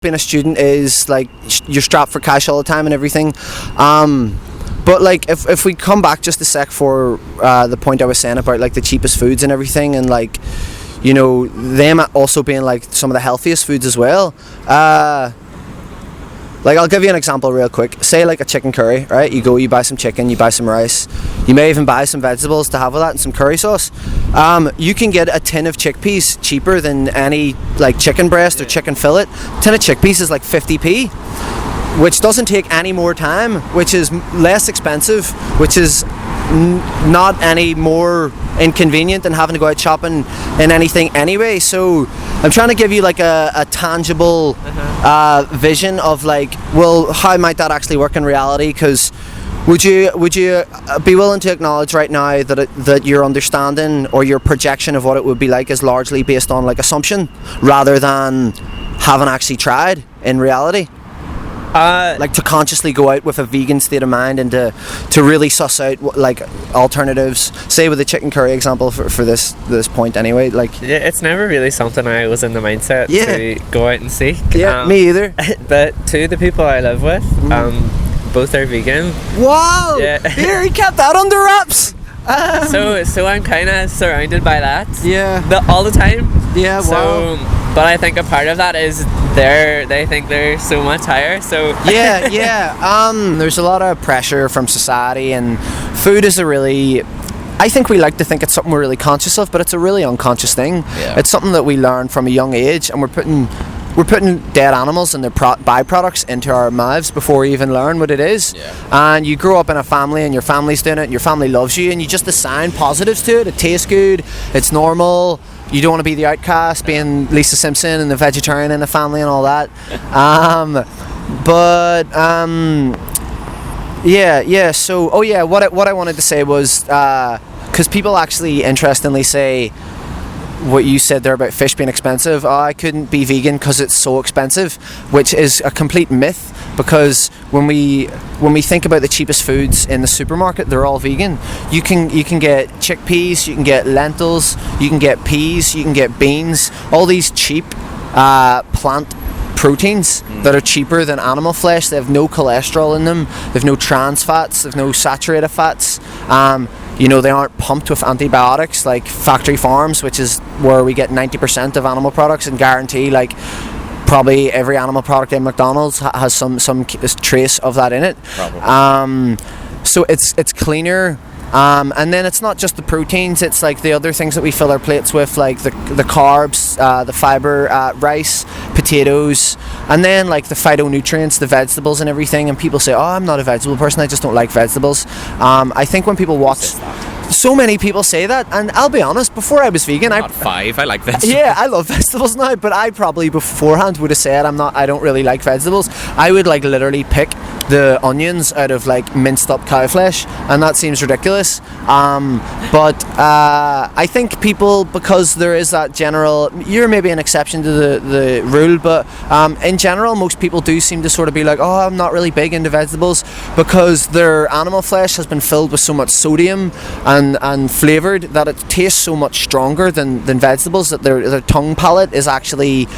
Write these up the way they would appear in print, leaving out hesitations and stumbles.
being a student is like you're strapped for cash all the time and everything. But like if we come back just a sec for the point I was saying about like the cheapest foods and everything, and like, you know, them also being like some of the healthiest foods as well. Like, I'll give you an example real quick. Say like a chicken curry, right? You go, you buy some chicken, you buy some rice. You may even buy some vegetables to have with that and some curry sauce. You can get a tin of chickpeas cheaper than any like chicken breast or chicken fillet. A tin of chickpeas is like 50p, which doesn't take any more time, which is less expensive, which is not any more inconvenient than having to go out shopping in anything anyway. So I'm trying to give you like a tangible vision of like, well, how might that actually work in reality? Because would you be willing to acknowledge right now that your understanding or your projection of what it would be like is largely based on like assumption rather than having actually tried in reality? Like to consciously go out with a vegan state of mind and to really suss out like alternatives. Say with the chicken curry example for this point anyway. Like, yeah, it's never really something I was in the mindset to go out and seek. Yeah, me either. But two of the people I live with, both are vegan. Wow! Yeah. Here, he kept that under wraps. So I'm kind of surrounded by that. Yeah. All the time. Yeah. So, wow. But I think a part of that is they think they're so much higher. So yeah. There's a lot of pressure from society, and food is a really, I think we like to think it's something we're really conscious of, but it's a really unconscious thing. Yeah. It's something that we learn from a young age, and we're putting dead animals and their byproducts into our mouths before we even learn what it is. Yeah. And you grow up in a family and your family's doing it and your family loves you, and you just assign positives to it. It tastes good, it's normal. You don't want to be the outcast, being Lisa Simpson and the vegetarian in the family and all that. Yeah. So, what I wanted to say was, because people actually interestingly say what you said there about fish being expensive. Oh, I couldn't be vegan because it's so expensive, which is a complete myth. Because when we think about the cheapest foods in the supermarket, they're all vegan. You can get chickpeas, you can get lentils, you can get peas, you can get beans. All these cheap plant proteins that are cheaper than animal flesh. They have no cholesterol in them. They've no trans fats. They've no saturated fats. You know, they aren't pumped with antibiotics like factory farms, which is where we get 90% of animal products, and guarantee like probably every animal product in McDonald's has some trace of that in it. Probably. So it's cleaner. And then it's not just the proteins, it's like the other things that we fill our plates with, like the carbs, the fiber, rice, potatoes, and then like the phytonutrients, the vegetables and everything. And people say, oh, I'm not a vegetable person, I just don't like vegetables. I think when people watch, so many people say that, and I'll be honest, before I was vegan, I like vegetables. Yeah, I love vegetables now, but I probably beforehand would have said I don't really like vegetables. I would like literally pick the onions out of like minced up cow flesh, and that seems ridiculous. But I think people, because there is that general, you're maybe an exception to the rule, but in general most people do seem to sort of be like, oh, I'm not really big into vegetables, because their animal flesh has been filled with so much sodium and flavoured that it tastes so much stronger than vegetables, that their tongue palate is actually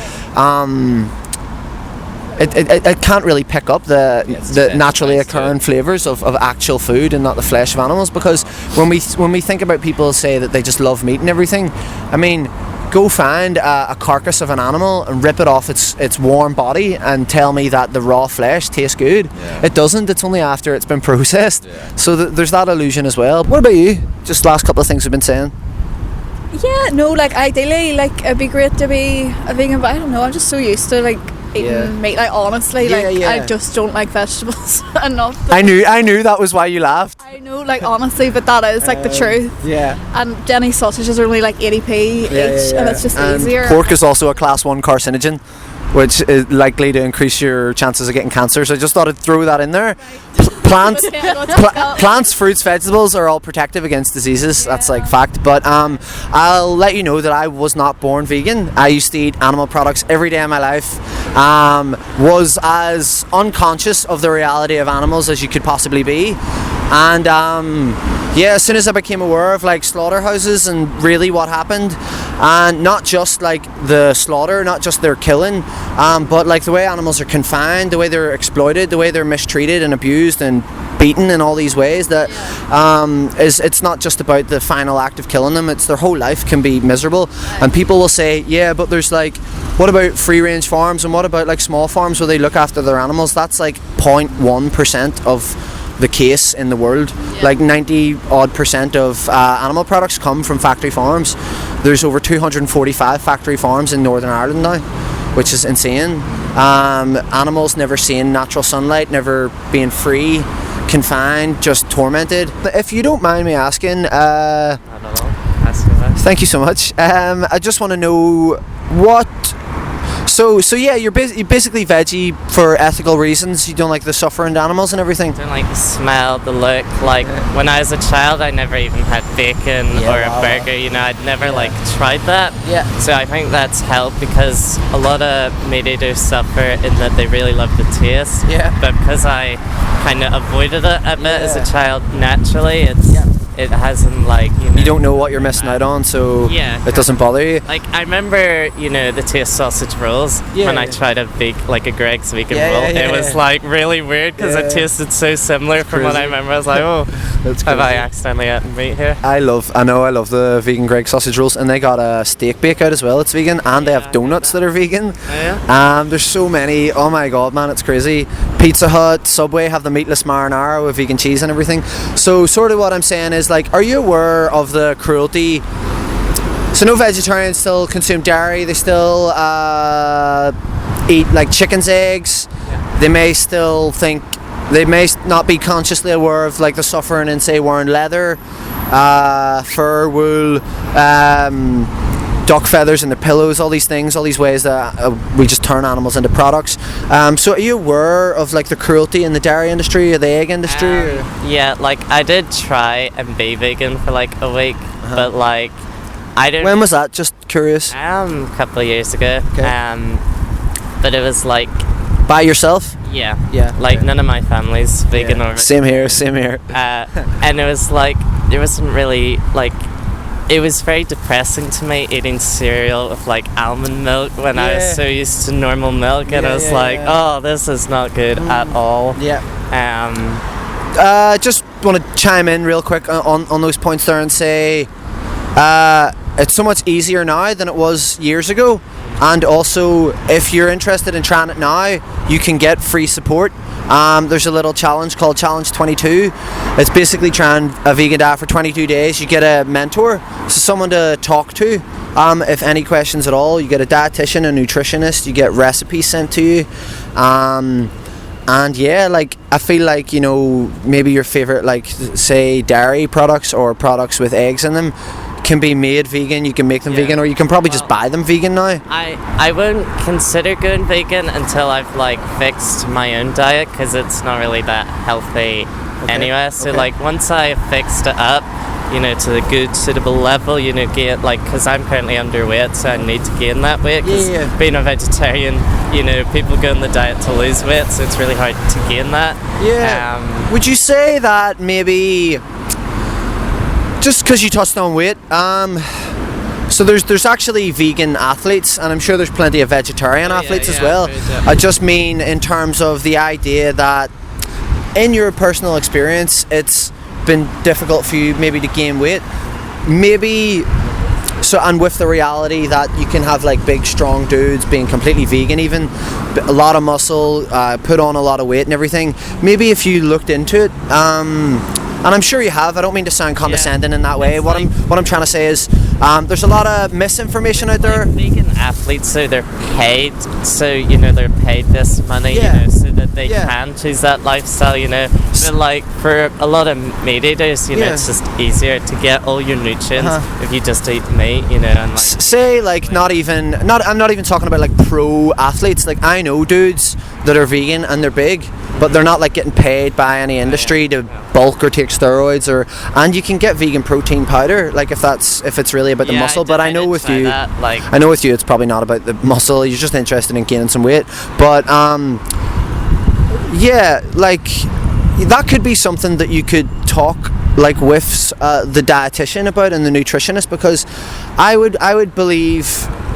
it can't really pick up the naturally occurring flavours of actual food and not the flesh of animals. Because when we think about people say that they just love meat and everything, I mean, go find a carcass of an animal and rip it off its warm body and tell me that the raw flesh tastes good. Yeah. It doesn't. It's only after it's been processed. Yeah. So there's that illusion as well. What about you? Just last couple of things we've been saying. Yeah, no, like ideally, like it'd be great to be a vegan, but I don't know, I'm just so used to like eating meat. Like honestly, I just don't like vegetables enough. I knew that was why you laughed. I know, like honestly, but that is like the truth. Yeah. And Jenny's sausages are only like 80p each, and it's just easier. Pork is also a class 1 carcinogen, which is likely to increase your chances of getting cancer. So I just thought I'd throw that in there. Plants, fruits, vegetables are all protective against diseases. That's like fact. But I'll let you know that I was not born vegan. I used to eat animal products every day of my life. Was as unconscious of the reality of animals as you could possibly be. And yeah, as soon as I became aware of like slaughterhouses and really what happened, and not just like the slaughter, not just their killing, but like the way animals are confined, the way they're exploited, the way they're mistreated and abused and beaten in all these ways, that it's not just about the final act of killing them, it's their whole life can be miserable. And people will say, yeah, but there's like, what about free range farms, and what about like small farms where they look after their animals? That's like 0.1% of the case in the world. Like 90 odd percent of animal products come from factory farms. There's over 245 factory farms in Northern Ireland now, which is insane. Animals never seeing natural sunlight, never being free, confined, just tormented. If you don't mind me asking, I don't know. Ask me that. thank you so much. I just want to know what. So yeah, you're basically veggie for ethical reasons. You don't like the suffering animals and everything. I don't like the smell, the look. Like when I was a child, I never even had bacon or a burger. You know, I'd never like tried that. Yeah. So I think that's helped, because a lot of meat eaters suffer in that they really love the taste. Yeah. But because I kind of avoided it a bit as a child naturally, it hasn't like, you know. You don't know what you're missing out on, so it doesn't bother you. Like I remember, you know, the taste sausage rolls when I tried a like a Greg's vegan roll. It was like really weird because it tasted so similar from what I remember. I was like, oh, have I accidentally eaten meat here? I love the vegan Greg sausage rolls, and they got a steak bake out as well. It's vegan, and they have donuts that are vegan. There's so many. Oh my god, man, it's crazy. Pizza Hut, Subway have the meatless marinara with vegan cheese and everything. So sort of what I'm saying is, like, are you aware of the cruelty? So no vegetarians still consume dairy. They still eat like chickens' eggs. They may still think, they may not be consciously aware of like the suffering in, say, wearing leather, fur, wool, duck feathers in the pillows, all these things, all these ways that we just turn animals into products. So are you aware of like the cruelty in the dairy industry or the egg industry? Yeah, like I did try and be vegan for like a week, but like I don't. When was that? Just curious. A couple of years ago. Okay. But it was like. By yourself? Yeah. Like none of my family's vegan or. Same here. And it was like there wasn't really like. It was very depressing to me eating cereal with like almond milk when I was so used to normal milk, and I was like, oh, this is not good at all. Just want to chime in real quick on those points there and say it's so much easier now than it was years ago, and also if you're interested in trying it now, you can get free support. There's a little challenge called Challenge 22. It's basically trying a vegan diet for 22 days. You get a mentor, so someone to talk to if any questions at all. You get a dietitian, a nutritionist, you get recipes sent to you, and yeah, like I feel like, you know, maybe your favorite, like say dairy products or products with eggs in them can be made vegan. You can make them vegan, or you can probably just buy them vegan now. I won't consider going vegan until I've like fixed my own diet, because it's not really that healthy anyway. So like once I fixed it up, you know, to the good suitable level, you know, gain, like, because I'm currently underweight, so I need to gain that weight, because being a vegetarian, you know, people go on the diet to lose weight, so it's really hard to gain that. Would you say that maybe, just because you touched on weight, so there's actually vegan athletes, and I'm sure there's plenty of vegetarian athletes as well. I just mean in terms of the idea that in your personal experience it's been difficult for you maybe to gain weight, maybe. So, and with the reality that you can have like big strong dudes being completely vegan, even a lot of muscle, put on a lot of weight and everything, maybe if you looked into it, and I'm sure you have, I don't mean to sound condescending in that way. What I'm trying to say is there's a lot of misinformation out there. Like vegan athletes, so they're paid, so you know they're paid this money, you know, so that they can choose that lifestyle, you know. But like for a lot of meat eaters, you know, it's just easier to get all your nutrients if you just eat meat, you know. And like, say like I'm not even talking about like pro athletes. Like I know dudes that are vegan and they're big, but they're not like getting paid by any industry to bulk or take steroids, and you can get vegan protein powder, like if it's really about the muscle. But I know with you, it's probably not about the muscle. You're just interested in gaining some weight. But like that could be something that you could talk like with the dietitian about and the nutritionist, because I would believe,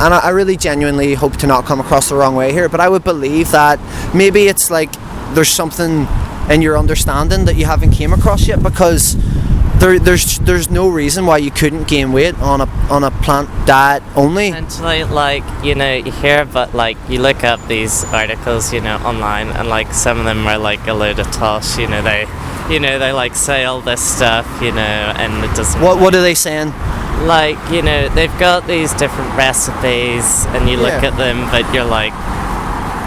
and I really genuinely hope to not come across the wrong way here, but I would believe that maybe it's like there's something in your understanding that you haven't came across yet, because there's no reason why you couldn't gain weight on a plant diet only. Essentially, like, you know, you hear about, like, you look up these articles, you know, online, and like some of them are like a load of tosh, you know, they like say all this stuff, you know, and it doesn't. What are they saying? Like, you know, they've got these different recipes, and you look at them, but you're like,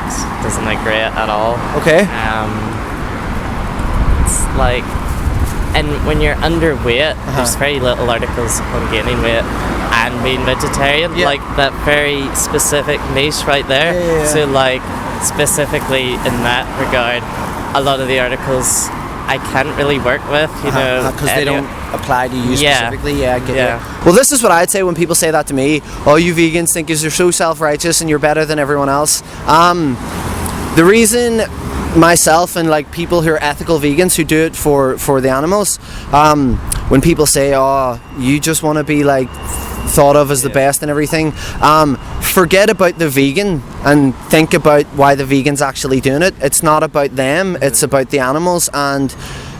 this doesn't look great at all. Okay. It's like, and when you're underweight, there's very little articles on gaining weight and being vegetarian, like that very specific niche right there. Yeah. So like, specifically in that regard, a lot of the articles I can't really work with, you know, because they don't apply to you specifically. I get it. Well, this is what I'd say when people say that to me. Oh, you vegans think you're so self-righteous and you're better than everyone else. The reason myself and like people who are ethical vegans who do it for the animals, when people say, oh, you just want to be like thought of as the best and everything, forget about the vegan and think about why the vegan's actually doing it. It's not about them, it's about the animals. And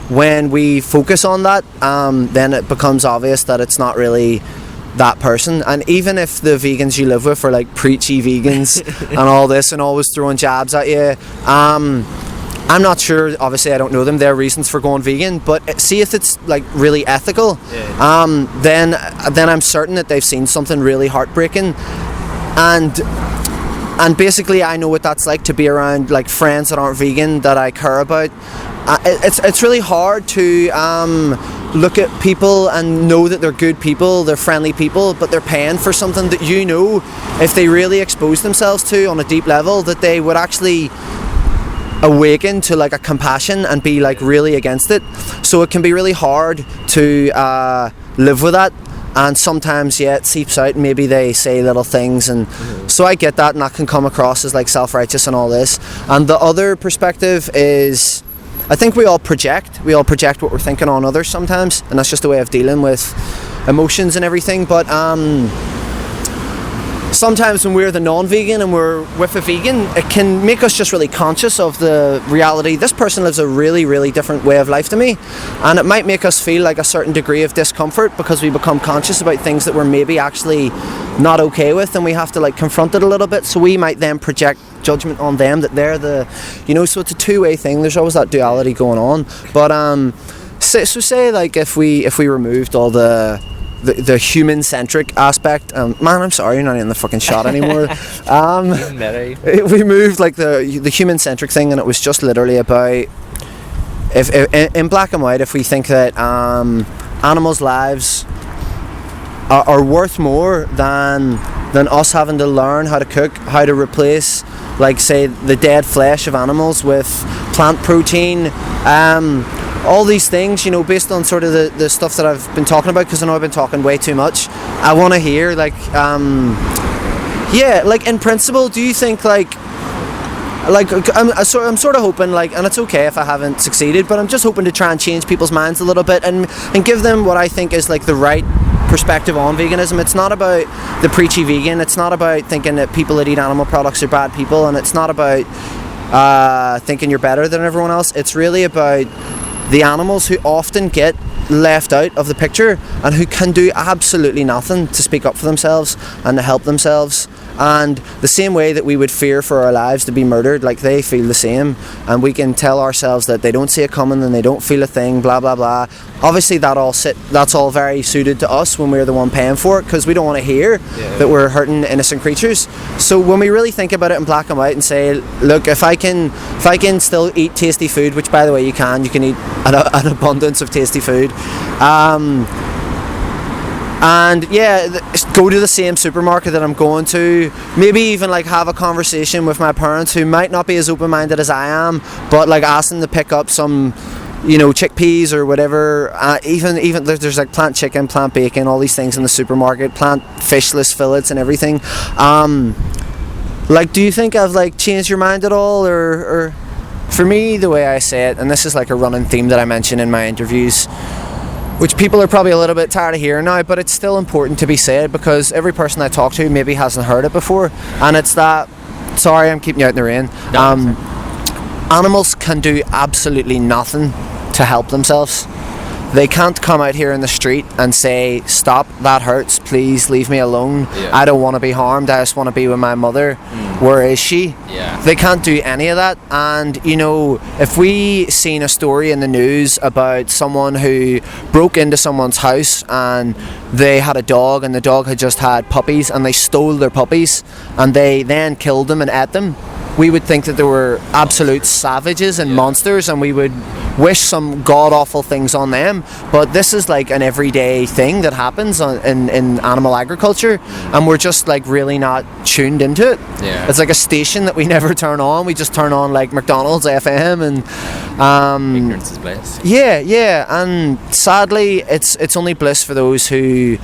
when we focus on that, then it becomes obvious that it's not really that person. And even if the vegans you live with are like preachy vegans and all this and always throwing jabs at you, I'm not sure, obviously I don't know them, their reasons for going vegan, but see if it's like really ethical, then I'm certain that they've seen something really heartbreaking. And basically I know what that's like to be around like friends that aren't vegan that I care about. It's really hard to look at people and know that they're good people, they're friendly people, but they're paying for something that, you know, if they really expose themselves to on a deep level, that they would actually awaken to like a compassion and be like really against it. So it can be really hard to live with that, and sometimes it seeps out and maybe they say little things, and so I get that, and that can come across as like self-righteous and all this. And the other perspective is, I think we all project what we're thinking on others sometimes, and that's just a way of dealing with emotions and everything. But sometimes when we're the non-vegan and we're with a vegan, it can make us just really conscious of the reality. This person lives a really, really different way of life to me, and it might make us feel like a certain degree of discomfort because we become conscious about things that we're maybe actually not okay with, and we have to like confront it a little bit. So we might then project judgment on them that they're the, you know, so it's a two-way thing. There's always that duality going on. But so say like if we removed all the human-centric aspect, man, I'm sorry, you're not in the fucking shot anymore. We moved like the human-centric thing, and it was just literally about if in black and white, if we think that animals' lives are worth more than us having to learn how to cook, how to replace, like say, the dead flesh of animals with plant protein, all these things, you know, based on sort of the stuff that I've been talking about, because I know I've been talking way too much. I want to hear like like in principle, do you think like I'm sort of hoping, like, and it's okay if I haven't succeeded, but I'm just hoping to try and change people's minds a little bit and give them what I think is like the right perspective on veganism. It's not about the preachy vegan, it's not about thinking that people that eat animal products are bad people, and it's not about thinking you're better than everyone else. It's really about the animals who often get left out of the picture and who can do absolutely nothing to speak up for themselves and to help themselves. And the same way that we would fear for our lives to be murdered, like they feel the same, and we can tell ourselves that they don't see it coming and they don't feel a thing, blah blah blah. Obviously that's all very suited to us when we're the one paying for it, because we don't want to hear that we're hurting innocent creatures. So when we really think about it in black and white and say, look, if I can still eat tasty food, which by the way you can eat an abundance of tasty food, and go to the same supermarket that I'm going to, maybe even like have a conversation with my parents who might not be as open-minded as I am, but like ask them to pick up some, you know, chickpeas or whatever, even there's like plant chicken, plant bacon, all these things in the supermarket, plant fishless fillets and everything. Like, do you think I've like changed your mind at all, or For me, the way I say it, and this is like a running theme that I mention in my interviews, which people are probably a little bit tired of hearing now, but it's still important to be said because every person I talk to maybe hasn't heard it before, and it's that, sorry, I'm keeping you out in the rain, animals can do absolutely nothing to help themselves. They can't come out here in the street and say, stop, that hurts, please leave me alone. I don't want to be harmed, I just want to be with my mother. Where is she? They can't do any of that. And you know, if we seen a story in the news about someone who broke into someone's house and they had a dog and the dog had just had puppies and they stole their puppies and they then killed them and ate them, we would think that they were absolute savages and monsters, and we would wish some god-awful things on them. But this is like an everyday thing that happens in animal agriculture, and we're just like really not tuned into it. It's like a station that we never turn on. We just turn on like McDonald's FM, and ignorance is bliss. And sadly it's only bliss for those who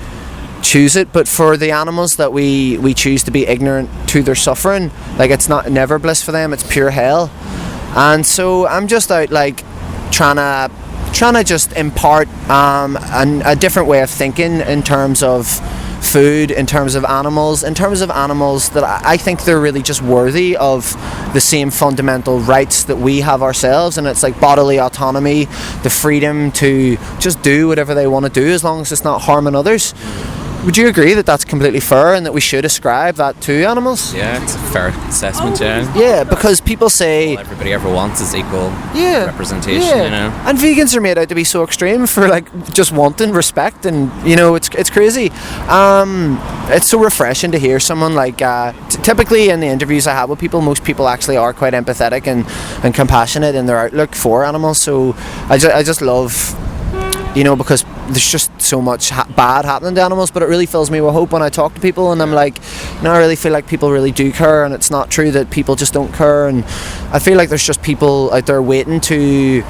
choose it, but for the animals that we choose to be ignorant to their suffering, like it's never bliss for them, it's pure hell. And so I'm just out like trying to just impart a different way of thinking in terms of food, in terms of animals that I think they're really just worthy of the same fundamental rights that we have ourselves, and it's like bodily autonomy, the freedom to just do whatever they want to do as long as it's not harming others. Would you agree that that's completely fair and that we should ascribe that to animals? Yeah, it's a fair assessment, Yeah, because people say... all everybody ever wants is equal representation, you know? And vegans are made out to be so extreme for, like, just wanting respect, and, you know, it's crazy. It's so refreshing to hear someone like... typically in the interviews I have with people, most people actually are quite empathetic and compassionate in their outlook for animals, so I just love... you know, because there's just so much bad happening to animals, but it really fills me with hope when I talk to people, and I'm like, you know, I really feel like people really do care, and it's not true that people just don't care, and I feel like there's just people out there waiting to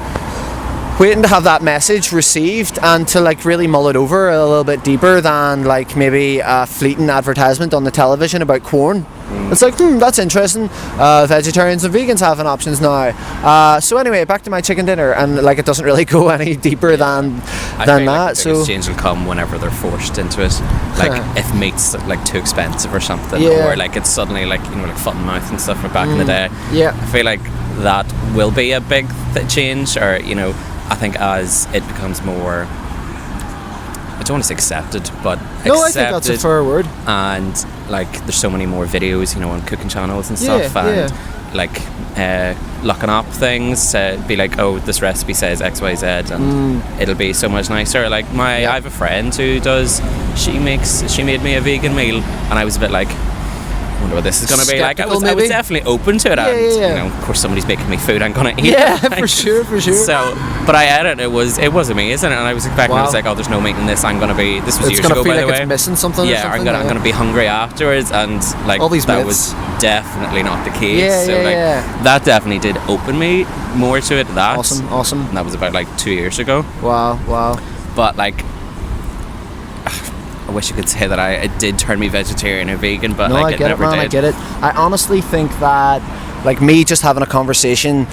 have that message received and to like really mull it over a little bit deeper than like maybe a fleeting advertisement on the television about corn. It's like, that's interesting. Vegetarians and vegans having options now. So anyway, back to my chicken dinner, and like it doesn't really go any deeper than that. Like the biggest change will come whenever they're forced into it. Like if meat's like too expensive or something, or like it's suddenly like, you know, like foot and mouth and stuff from back in the day. I feel like that will be a big change, or you know, I think as it becomes more, I don't want to say accepted, but accepted, I think that's a fair word. And like there's so many more videos, you know, on cooking channels and stuff, and like looking up things to be like, oh, this recipe says XYZ, and it'll be so much nicer. Like I have a friend who she made me a vegan meal, and I was a bit like, I wonder what this is going to be like. I was definitely open to it, and you know, of course, somebody's making me food I'm going to eat. For sure. So, but I ate it. It was amazing, and I was expecting. I was like, oh, there's no meat in this. This was years ago, by the way. It's missing something. Yeah, I'm gonna be hungry afterwards, and like all these that myths. was definitely not the case. That definitely did open me more to it. Awesome. And that was about like 2 years ago. Wow. But like, I wish I could say that it did turn me vegetarian or vegan, but no, like, I get it. I honestly think that like me just having a conversation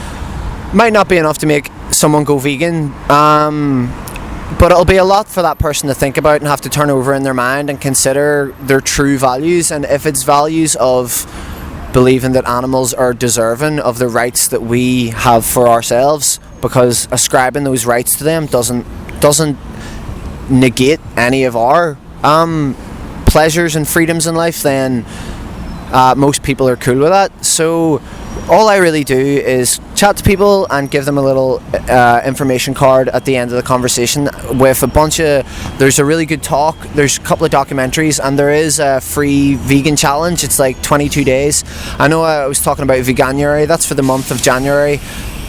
might not be enough to make someone go vegan, but it'll be a lot for that person to think about and have to turn over in their mind and consider their true values, and if it's values of believing that animals are deserving of the rights that we have for ourselves, because ascribing those rights to them doesn't negate any of our pleasures and freedoms in life, then most people are cool with that. So all I really do is chat to people and give them a little information card at the end of the conversation with a bunch of, there's a really good talk, there's a couple of documentaries, and there is a free vegan challenge. It's like 22 days. I know I was talking about Veganuary, that's for the month of January.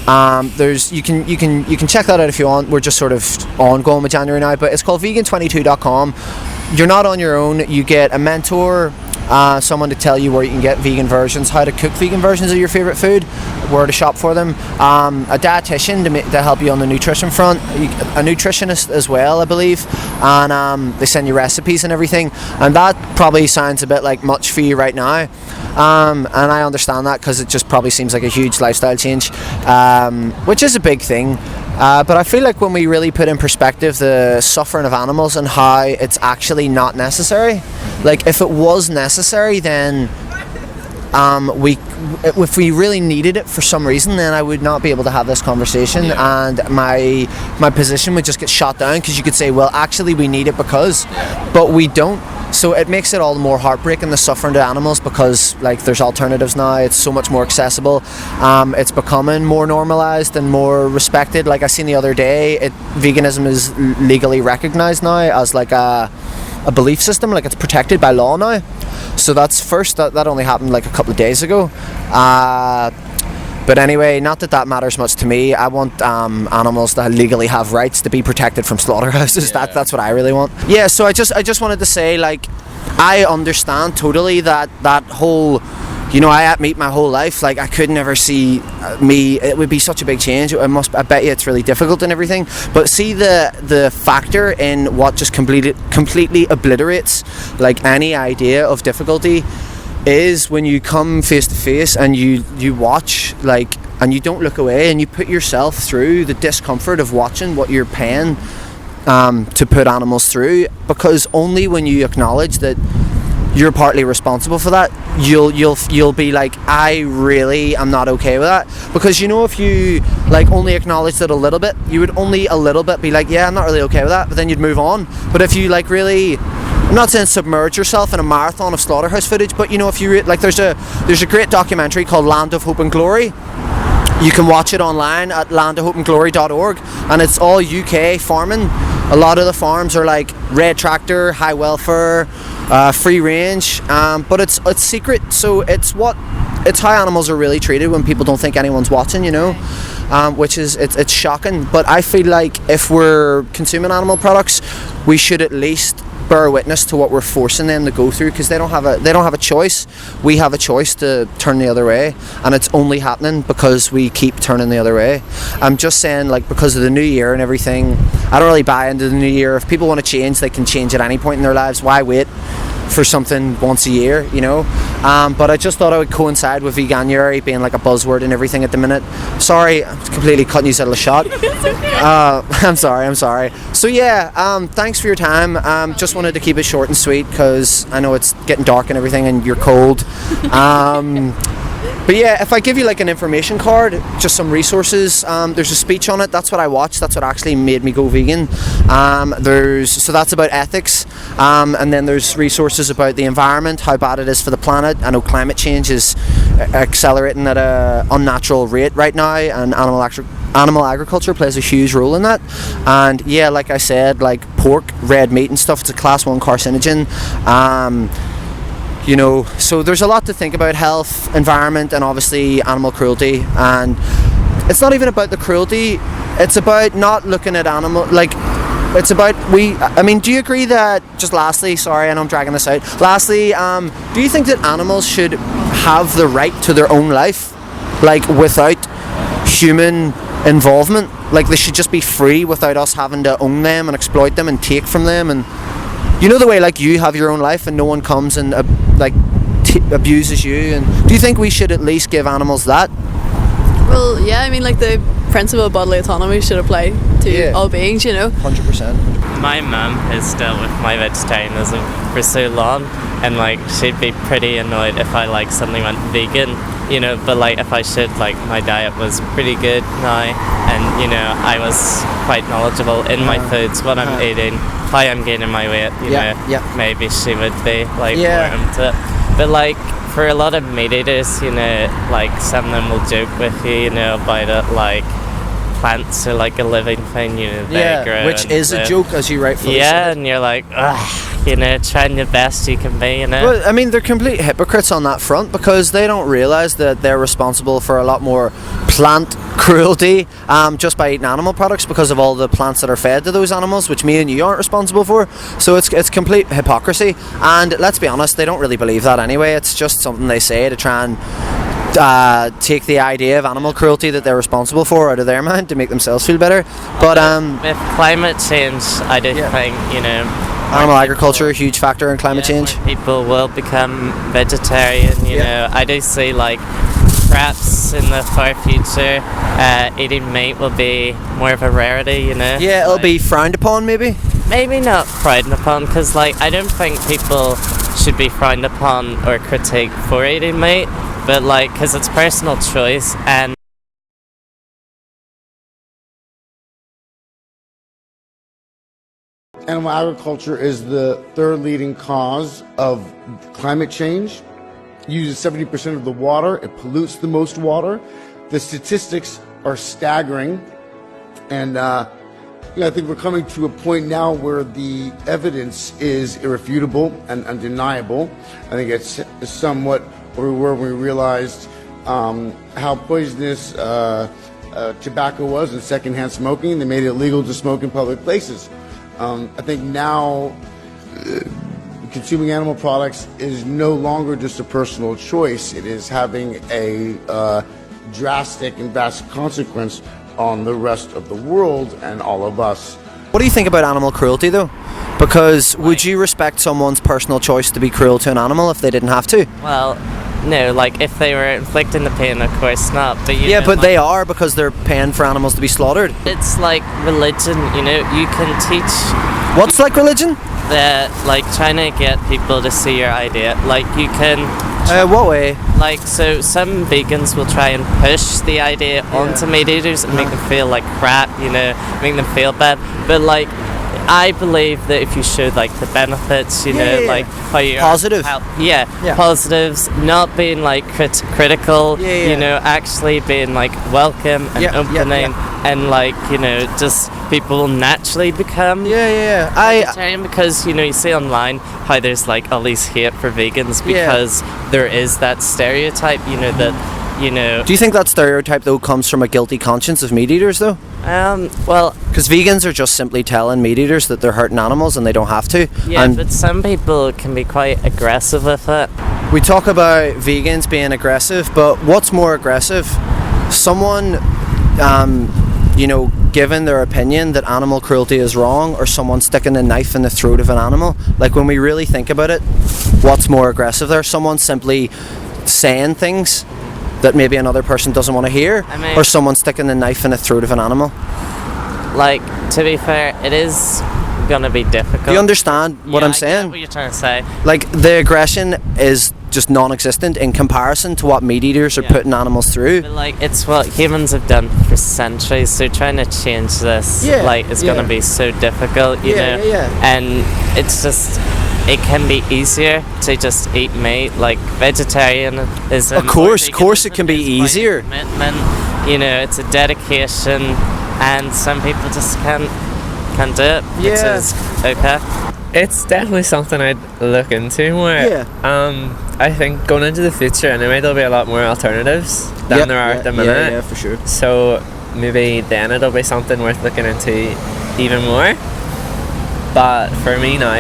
You can check that out if you want. We're just sort of ongoing with January now, but it's called vegan22.com. You're not on your own. You get a mentor someone to tell you where you can get vegan versions, how to cook vegan versions of your favorite food, where to shop for them, a dietitian to help you on the nutrition front, a nutritionist as well, I believe, and they send you recipes and everything. And that probably sounds a bit like much for you right now, and I understand that, because it just probably seems like a huge lifestyle change, which is a big thing. But I feel like when we really put in perspective the suffering of animals and how it's actually not necessary, like if it was necessary, then if we really needed it for some reason, then I would not be able to have this conversation, and my position would just get shot down, because you could say, well, actually we need it because, but we don't. So it makes it all the more heartbreaking, the suffering to animals, because like there's alternatives now. It's so much more accessible. It's becoming more normalized and more respected. Like I seen the other day, veganism is legally recognized now as like a belief system. Like it's protected by law now. So that's first. That only happened like a couple of days ago. But anyway, not that matters much to me. I want animals that legally have rights to be protected from slaughterhouses. Yeah. That's what I really want. Yeah, so I just wanted to say, like, I understand totally that whole, you know, I ate meat my whole life. Like, I could never see me. It would be such a big change. I bet you it's really difficult and everything. But see the factor in what just completely obliterates like any idea of difficulty is when you come face to face and you watch, like, and you don't look away and you put yourself through the discomfort of watching what you're paying to put animals through, because only when you acknowledge that you're partly responsible for that, you'll be like, I really am not okay with that. Because, you know, if you like only acknowledged it a little bit, you would only a little bit be like, yeah, I'm not really okay with that, but then you'd move on. But if you like really, I'm not saying submerge yourself in a marathon of slaughterhouse footage, but you know, if you like, there's a great documentary called Land of Hope and Glory. You can watch it online at landofhopeandglory.org, and it's all UK farming. A lot of the farms are like red tractor, high welfare, free range, but it's secret. So it's how animals are really treated when people don't think anyone's watching, you know, which is it's shocking. But I feel like if we're consuming animal products, we should at least bear witness to what we're forcing them to go through, because they don't have a choice. We have a choice to turn the other way, and it's only happening because we keep turning the other way. I'm just saying, like, because of the new year and everything, I don't really buy into the new year. If people want to change, they can change at any point in their lives. Why wait for something once a year, you know? But I just thought I would coincide with Veganuary being like a buzzword and everything at the minute. Sorry, I'm completely cutting you out of the shot. It's okay. I'm sorry. So yeah, thanks for your time. Just wanted to keep it short and sweet, because I know it's getting dark and everything and you're cold. But yeah, if I give you like an information card, just some resources, there's a speech on it. That's what I watched. That's what actually made me go vegan. So that's about ethics, and then there's resources about the environment, how bad it is for the planet. I know climate change is accelerating at an unnatural rate right now, and animal agriculture plays a huge role in that. And yeah, like I said, like pork, red meat and stuff, it's a class 1 carcinogen. You know, so there's a lot to think about: health, environment, and obviously animal cruelty. And it's not even about the cruelty, it's about not looking at it's about I mean, do you agree that, just lastly, sorry, I know I'm dragging this out, lastly, do you think that animals should have the right to their own life, like without human involvement? Like they should just be free without us having to own them and exploit them and take from them, and you know, the way like you have your own life and no one comes and abuses you. And do you think we should at least give animals that? Well, yeah, I mean, like the principle of bodily autonomy should apply to all beings, you know. 100%. My mum has dealt with my vegetarianism for so long, and like she'd be pretty annoyed if I like suddenly went vegan, you know. But like if I should, like my diet was pretty good now, and you know I was quite knowledgeable in my foods, what I'm eating, why I'm gaining my weight, you know, maybe she would be like more into it. But like for a lot of meat eaters, you know, like some of them will joke with you, you know, about it, like plants are like a living thing, you know, they grow. Which is a joke, as you rightfully said. And you're like, ugh, you know, trying the best you can be, you know. Well, I mean, they're complete hypocrites on that front, because they don't realise that they're responsible for a lot more plant cruelty just by eating animal products, because of all the plants that are fed to those animals, which me and you aren't responsible for. So it's complete hypocrisy, and let's be honest, they don't really believe that anyway. It's just something they say to try and take the idea of animal cruelty that they're responsible for out of their mind to make themselves feel better. But with climate change, I do think, you know, animal agriculture, a huge factor in climate change. People will become vegetarian, you know. I do see, like, perhaps in the far future, eating meat will be more of a rarity, you know. Yeah, it'll be frowned upon, maybe. Maybe not frowned upon, because, like, I don't think people should be frowned upon or critiqued for eating meat, but, like, because it's personal choice. And animal agriculture is the third leading cause of climate change. It uses 70% of the water. It pollutes the most water. The statistics are staggering. And I think we're coming to a point now where the evidence is irrefutable and undeniable. I think it's somewhat where we were when we realized how poisonous tobacco was and secondhand smoking. They made it illegal to smoke in public places. I think now consuming animal products is no longer just a personal choice. It is having a drastic and vast consequence on the rest of the world and all of us. What do you think about animal cruelty, though? Because would you respect someone's personal choice to be cruel to an animal if they didn't have to? well, no, like, if they were inflicting the pain, of course not. But you know, But like, they are, because they're paying for animals to be slaughtered. it's like religion, you know. You can teach What's like religion? that, like, trying to get people to see your idea. Like, you can, What way? like, so some vegans will try and push the idea onto meat eaters and make them feel like crap, you know, make them feel bad. But, like, I believe that if you showed, like, the benefits, you know, like how you positive, positives, not being like critical, you know, actually being like welcome and opening, and, like, you know, just people will naturally become vegetarian, because, you know, you see online how there's like all these hate for vegans because there is that stereotype, you know, that. You know. Do you think that stereotype, though, comes from a guilty conscience of meat eaters, though? Well, because vegans are just simply telling meat eaters that they're hurting animals and they don't have to. Yeah, but some people can be quite aggressive with it. We talk about vegans being aggressive, but what's more aggressive? Someone, you know, giving their opinion that animal cruelty is wrong, or someone sticking a knife in the throat of an animal? Like, when we really think about it, what's more aggressive there? Someone simply saying things that maybe another person doesn't want to hear, or someone sticking the knife in the throat of an animal? Like, to be fair, it is gonna be difficult. Do you understand what I'm saying? I get what you're trying to say. Like, the aggression is just non-existent in comparison to what meat eaters are putting animals through. But, like, it's what humans have done for centuries, so trying to change this, like, is gonna be so difficult, you know. And it's just, it can be easier to just eat meat, like vegetarianism. Of course it can be easier. Commitment, you know, it's a dedication, and some people just can't do it, which is okay. It's definitely something I'd look into more. I think going into the future anyway, there'll be a lot more alternatives than there are at the minute. Yeah, for sure. So maybe then it'll be something worth looking into even more. But for me now,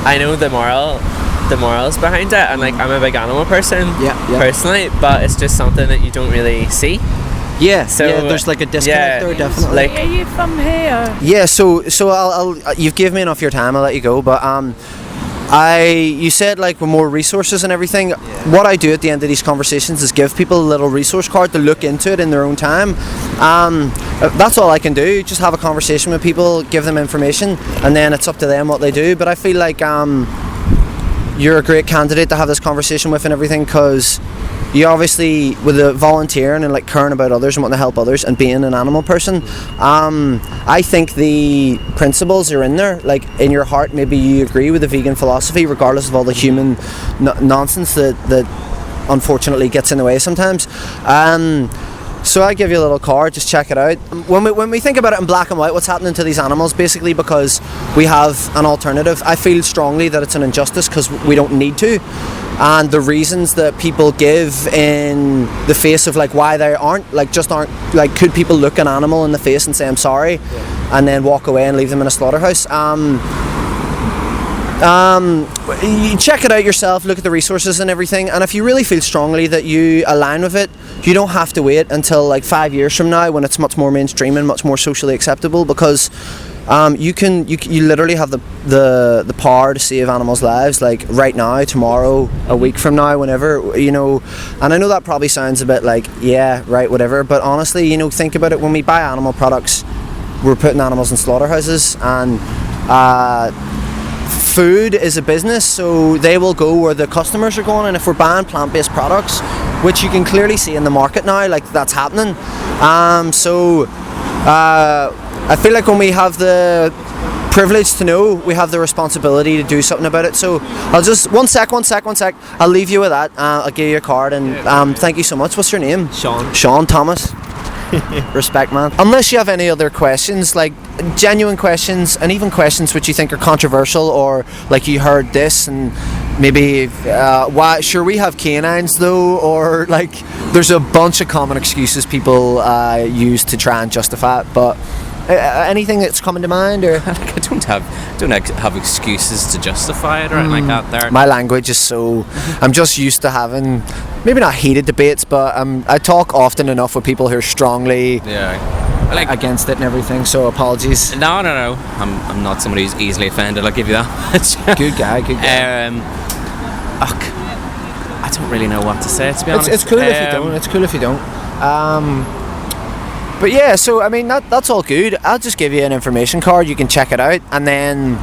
I know the morals behind it, and, like, I'm a big animal person personally, but it's just something that you don't really see. So there's like a disconnect there, definitely. Like, Are you from here? Yeah, so I'll you've given me enough of your time. I'll let you go. But you said, like, with more resources and everything. What I do at the end of these conversations is give people a little resource card to look into it in their own time. That's all I can do. Just have a conversation with people, give them information, and then it's up to them what they do. But I feel like you're a great candidate to have this conversation with and everything, because you obviously, with the volunteering and, like, caring about others and wanting to help others and being an animal person, I think the principles are in there. Like, in your heart, maybe you agree with the vegan philosophy, regardless of all the human nonsense that unfortunately gets in the way sometimes. So I give you a little card, just check it out. When we think about it in black and white, what's happening to these animals, basically because we have an alternative, I feel strongly that it's an injustice because we don't need to. And the reasons that people give in the face of like why they aren't, like could people look an animal in the face and say I'm sorry, and then walk away and leave them in a slaughterhouse? You check it out yourself, look at the resources and everything, and if you really feel strongly that you align with it, you don't have to wait until like 5 years from now when it's much more mainstream and much more socially acceptable, because you literally have the power to save animals' lives, like right now, tomorrow, a week from now, whenever, you know. And I know that probably sounds a bit like, yeah, right, whatever, but honestly, you know, think about it. When we buy animal products, we're putting animals in slaughterhouses, and food is a business, so they will go where the customers are going. And if we're buying plant-based products, which you can clearly see in the market now, like that's happening, I feel like when we have the privilege to know, we have the responsibility to do something about it. So I'll just one sec. I'll leave you with that. I'll give you a card, and thank you so much. What's your name? Sean Thomas. Respect, man. Unless you have any other questions, like genuine questions, and even questions which you think are controversial, or like you heard this and maybe why, sure, we have canines though, or like there's a bunch of common excuses people use to try and justify it, but anything that's coming to mind, or I don't have excuses to justify it or anything like that there. My language is so, I'm just used to having maybe not heated debates, but I talk often enough with people who are strongly against it and everything, so apologies. No, I'm not somebody who's easily offended, I'll give you that. Good guy. I don't really know what to say, to be honest. It's cool if you don't. But yeah, so I mean that's all good. I'll just give you an information card. You can check it out, and then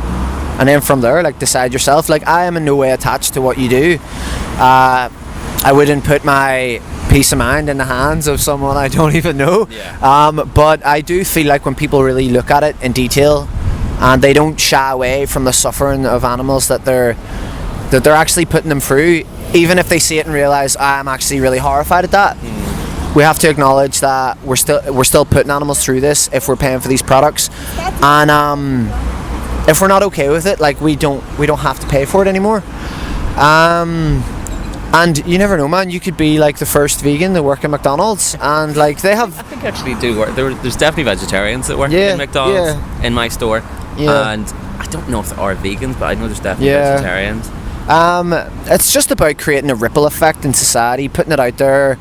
from there, like, decide yourself. Like, I am in no way attached to what you do. I wouldn't put my peace of mind in the hands of someone I don't even know. Yeah. But I do feel like when people really look at it in detail, and they don't shy away from the suffering of animals that they're actually putting them through, even if they see it and realise I'm actually really horrified at that. We have to acknowledge that we're still putting animals through this if we're paying for these products, and if we're not okay with it, like, we don't have to pay for it anymore. And you never know, man. You could be like the first vegan to work at McDonald's, and like they have. I think actually do work. There's definitely vegetarians that work in McDonald's in my store, and I don't know if there are vegans, but I know there's definitely vegetarians. It's just about creating a ripple effect in society, putting it out there.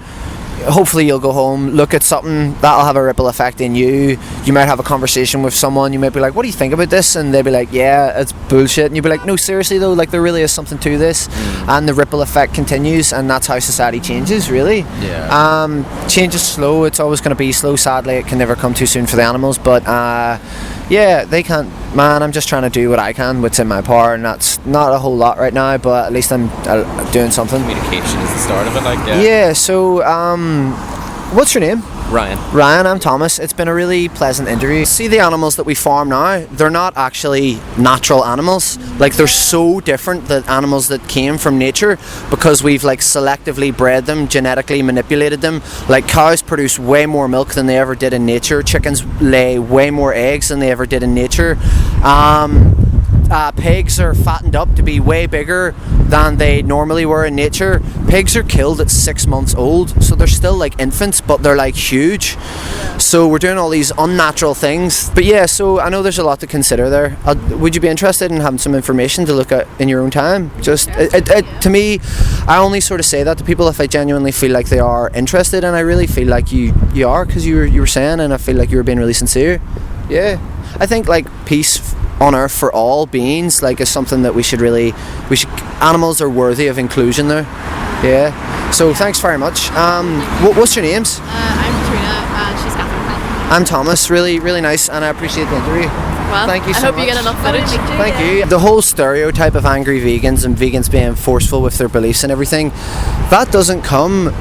Hopefully you'll go home, look at something that'll have a ripple effect in you. You might have a conversation with someone, you might be like, what do you think about this? And they'll be like, yeah, it's bullshit. And you'll be like, no, seriously though, like, there really is something to this. And the ripple effect continues, and that's how society changes, really. Change is slow. It's always going to be slow, sadly. It can never come too soon for the animals, but they can't. Man, I'm just trying to do what I can, what's in my power, and that's not a whole lot right now, but at least I'm doing something. Communication is the start of it, so what's your name? Ryan, I'm Thomas. It's been a really pleasant interview. See, the animals that we farm now, they're not actually natural animals. Like, they're so different, the animals that came from nature, because we've like selectively bred them, genetically manipulated them. Like, cows produce way more milk than they ever did in nature. Chickens lay way more eggs than they ever did in nature. Pigs are fattened up to be way bigger than they normally were in nature. Pigs are killed at 6 months old, so they're still like infants, but they're like huge. So we're doing all these unnatural things. But yeah, so I know there's a lot to consider there. Would you be interested in having some information to look at in your own time? Just to me, I only sort of say that to people if I genuinely feel like they are interested, and I really feel like you are, because you were saying, and I feel like you were being really sincere. Yeah, I think like peace on earth for all beings, like, is something that we should animals are worthy of inclusion there. Yeah, so thanks very much. What's your names? I'm Trina, and she's Catherine. I'm Thomas. Really, really nice, and I appreciate the interview. Well, thank you so much. I hope you get enough footage. Thank you. The whole stereotype of angry vegans and vegans being forceful with their beliefs and everything, that doesn't come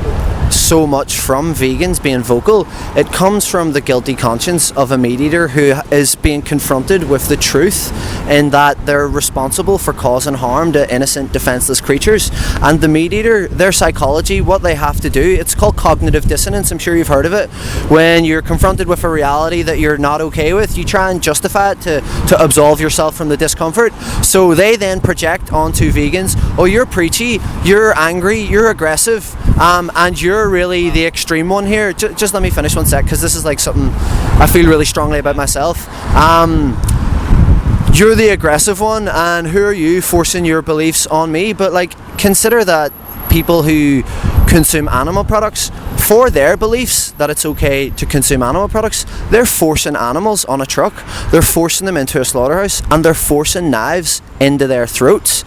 so much from vegans being vocal, it comes from the guilty conscience of a meat eater who is being confronted with the truth in that they're responsible for causing harm to innocent, defenseless creatures. And the meat eater, their psychology, what they have to do, it's called cognitive dissonance. I'm sure you've heard of it. When you're confronted with a reality that you're not okay with, you try and justify it to absolve yourself from the discomfort. So they then project onto vegans, oh, you're preachy, you're angry, you're aggressive, and you're really the extreme one here. Just let me finish one sec, because this is like something I feel really strongly about myself. You're the aggressive one, and who are you forcing your beliefs on me? But like, consider that people who consume animal products, for their beliefs that it's okay to consume animal products, they're forcing animals on a truck, they're forcing them into a slaughterhouse, and they're forcing knives into their throats.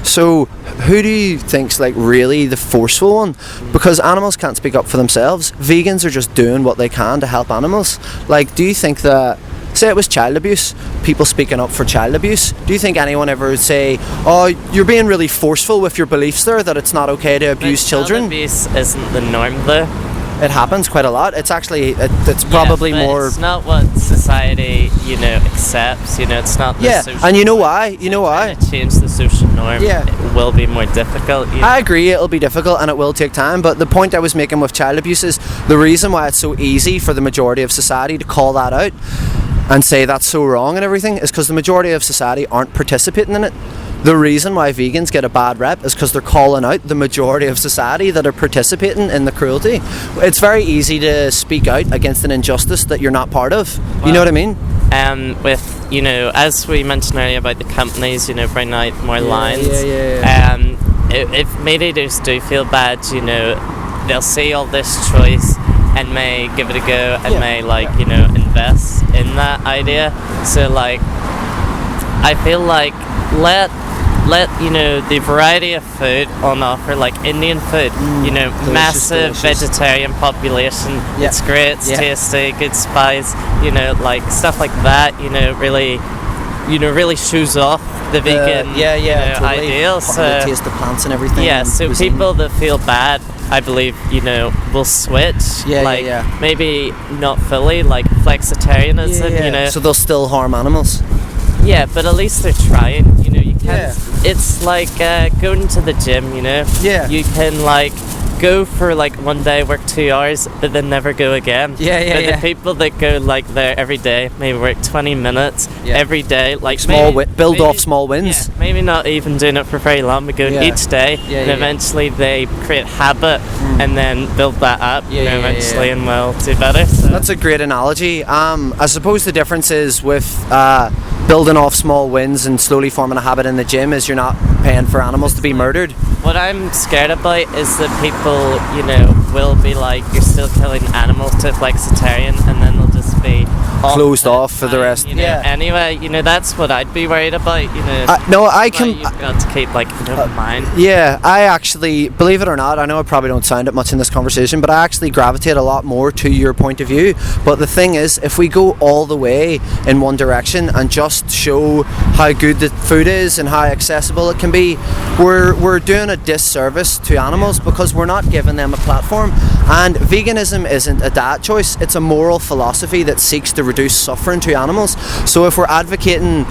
So who do you think's like really the forceful one? Because animals can't speak up for themselves. Vegans are just doing what they can to help animals. Like, do you think that, say it was child abuse, people speaking up for child abuse, do you think anyone ever would say, oh, you're being really forceful with your beliefs there, that it's not okay to abuse children? Child abuse isn't the norm though. It happens quite a lot. It's actually, it's probably but more... it's not what society, accepts, it's not the social and you know norm. why? You know why? To change the social norm, it will be more difficult. I agree, it'll be difficult and it will take time, but the point I was making with child abuse is the reason why it's so easy for the majority of society to call that out and say that's so wrong and everything is because the majority of society aren't participating in it. The reason why vegans get a bad rep is because they're calling out the majority of society that are participating in the cruelty. It's very easy to speak out against an injustice that you're not part of. You know what I mean? With, as we mentioned earlier about the companies, bringing out more lines. If meat eaters do feel bad, they'll see all this choice and may give it a go and may invest in that idea. So I feel like let the variety of food on offer, like Indian food, massive vegetarian population. It's great, it's tasty, good spice, stuff like that, really shows off the vegan totally. ideal. So the taste of plants and everything. Yeah, so cuisine. people that feel bad, I believe, will switch. Maybe not fully, like flexitarianism, So they'll still harm animals. Yeah, but at least they're trying, you can't, it's like going to the gym, you can go for 1 day, work 2 hours, but then never go again. But the people that go there every day, maybe work 20 minutes every day, build off small wins. Maybe not even doing it for very long, but going each day, and eventually they create habit and then build that up, eventually, and will do better. So. That's a great analogy. I suppose the difference is with building off small wins and slowly forming a habit in the gym is you're not paying for animals to be murdered. What I'm scared about is that people, will be you're still killing animals to flexitarian, and then they'll just be closed off for the rest. Anyway, that's what I'd be worried about. You've got to keep an open mind. Yeah, I actually, believe it or not, I know I probably don't sound it much in this conversation, but I actually gravitate a lot more to your point of view. But the thing is, if we go all the way in one direction and just show how good the food is and how accessible it can be, we're doing a disservice to animals because we're not giving them a platform. And veganism isn't a diet choice, it's a moral philosophy that seeks to reduce suffering to animals. So if we're advocating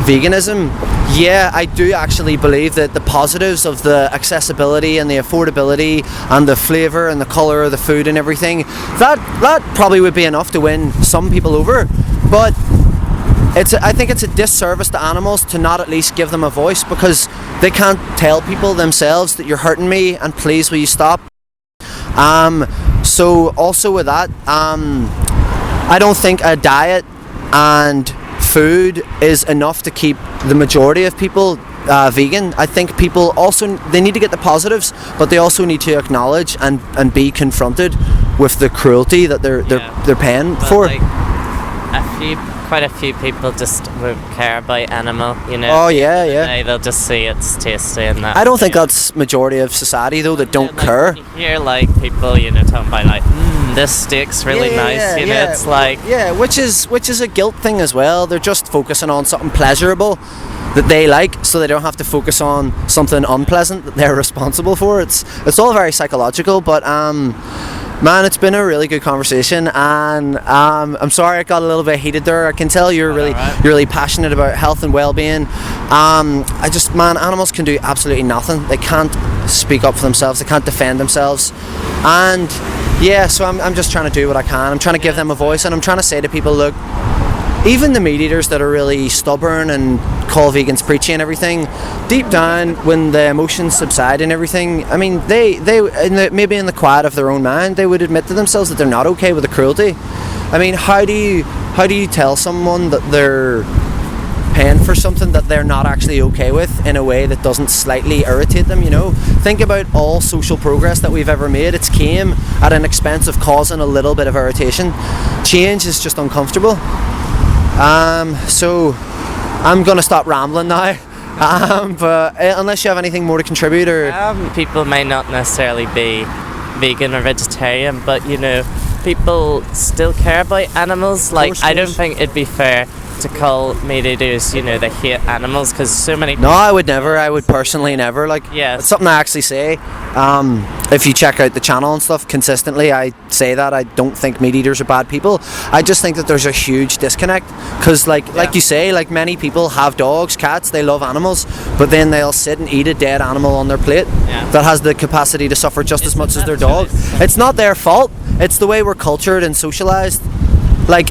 veganism, I do actually believe that the positives of the accessibility and the affordability and the flavour and the colour of the food and everything, that probably would be enough to win some people over. But I think it's a disservice to animals to not at least give them a voice, because they can't tell people themselves that you're hurting me and please will you stop. So also with that, I don't think a diet and food is enough to keep the majority of people vegan. I think people also, they need to get the positives, but they also need to acknowledge and be confronted with the cruelty that they're paying for. Quite a few people just won't care about animal, Oh yeah. They'll just see it's tasty and that. I don't think that's majority of society though that don't care. You hear people, talking about this steak's really nice, it's which is a guilt thing as well. They're just focusing on something pleasurable. that they like, so they don't have to focus on something unpleasant that they're responsible for. It's all very psychological, but man, it's been a really good conversation, and I'm sorry it got a little bit heated there. I can tell you're really passionate about health and well-being. Animals can do absolutely nothing. They can't speak up for themselves. They can't defend themselves, and yeah, so I'm just trying to do what I can. I'm trying to give them a voice, and I'm trying to say to people, look, even the meat eaters that are really stubborn and call vegans preachy and everything, deep down, when the emotions subside and everything, I mean, maybe in the quiet of their own mind, they would admit to themselves that they're not okay with the cruelty. I mean, how do you tell someone that they're paying for something that they're not actually okay with in a way that doesn't slightly irritate them, you know? Think about all social progress that we've ever made. It's came at an expense of causing a little bit of irritation. Change is just uncomfortable. So I'm gonna stop rambling now. But unless you have anything more to contribute, or people may not necessarily be vegan or vegetarian, but you know, people still care about animals. Like, I don't think it'd be fair to call meat eaters, you know, they hate animals, because so many people... No, I would never. I would personally never. Like, yeah, it's something I actually say. If you check out the channel and stuff consistently, I say that I don't think meat eaters are bad people. I just think that there's a huge disconnect, because like you say, like, many people have dogs, cats, they love animals, but then they'll sit and eat a dead animal on their plate that has the capacity to suffer just as much as their dog. It's not their fault. It's the way we're cultured and socialized. Like,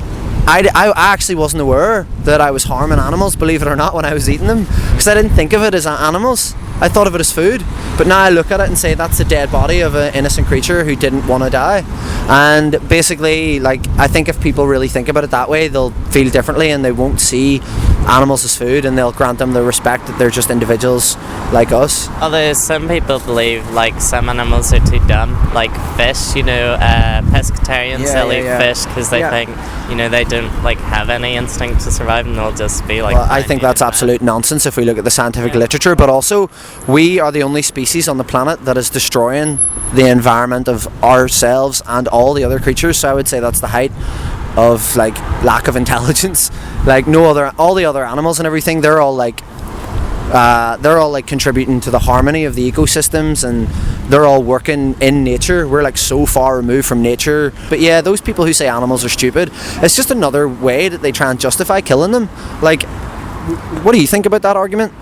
I actually wasn't aware that I was harming animals, believe it or not, when I was eating them, because I didn't think of it as animals. I thought of it as food, but now I look at it and say that's the dead body of an innocent creature who didn't want to die. And basically, like, I think if people really think about it that way, they'll feel differently, and they won't see animals as food, and they'll grant them the respect that they're just individuals like us. Although some people believe, like, some animals are too dumb, like fish, you know, pescatarians, they'll eat fish because they think, you know, they don't, like, have any instinct to survive, and they'll just be like... Well, I think that's absolute nonsense if we look at the scientific literature, but also we are the only species on the planet that is destroying the environment of ourselves and all the other creatures, so I would say that's the height of, like, lack of intelligence. Like, all the other animals and everything, they're all like contributing to the harmony of the ecosystems, and they're all working in nature. We're like so far removed from nature. But yeah, those people who say animals are stupid, it's just another way that they try and justify killing them. Like, what do you think about that argument?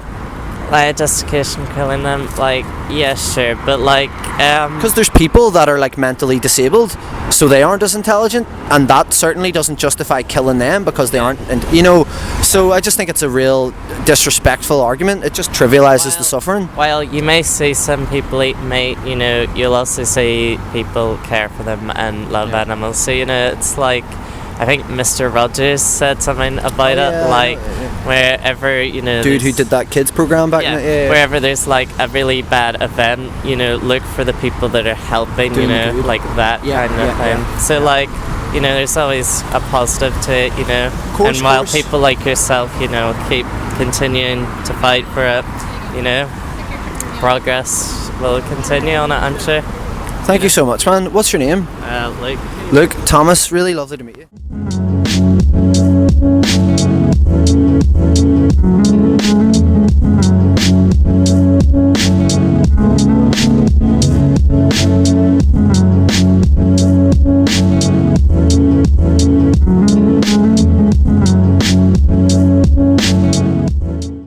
Like, justification killing them, like, yeah, sure, but like, because there's people that are like mentally disabled, so they aren't as intelligent, and that certainly doesn't justify killing them because they aren't, and you know, so I just think it's a real disrespectful argument. It just trivializes the suffering. While you may see some people eat meat, you know, you'll also see people care for them and love animals, so, you know, it's like, I think Mr. Rogers said something about it, like, wherever, you know... Dude who did that kids program back in the... wherever there's, like, a really bad event, you know, look for the people that are helping, you know, like that kind of thing. So, like, you know, there's always a positive to it, you know, and while people like yourself, you know, keep continuing to fight for it, you know, progress will continue on it, I'm sure. Thank you so much, man. What's your name? Luke. Luke, Thomas, really lovely to meet you.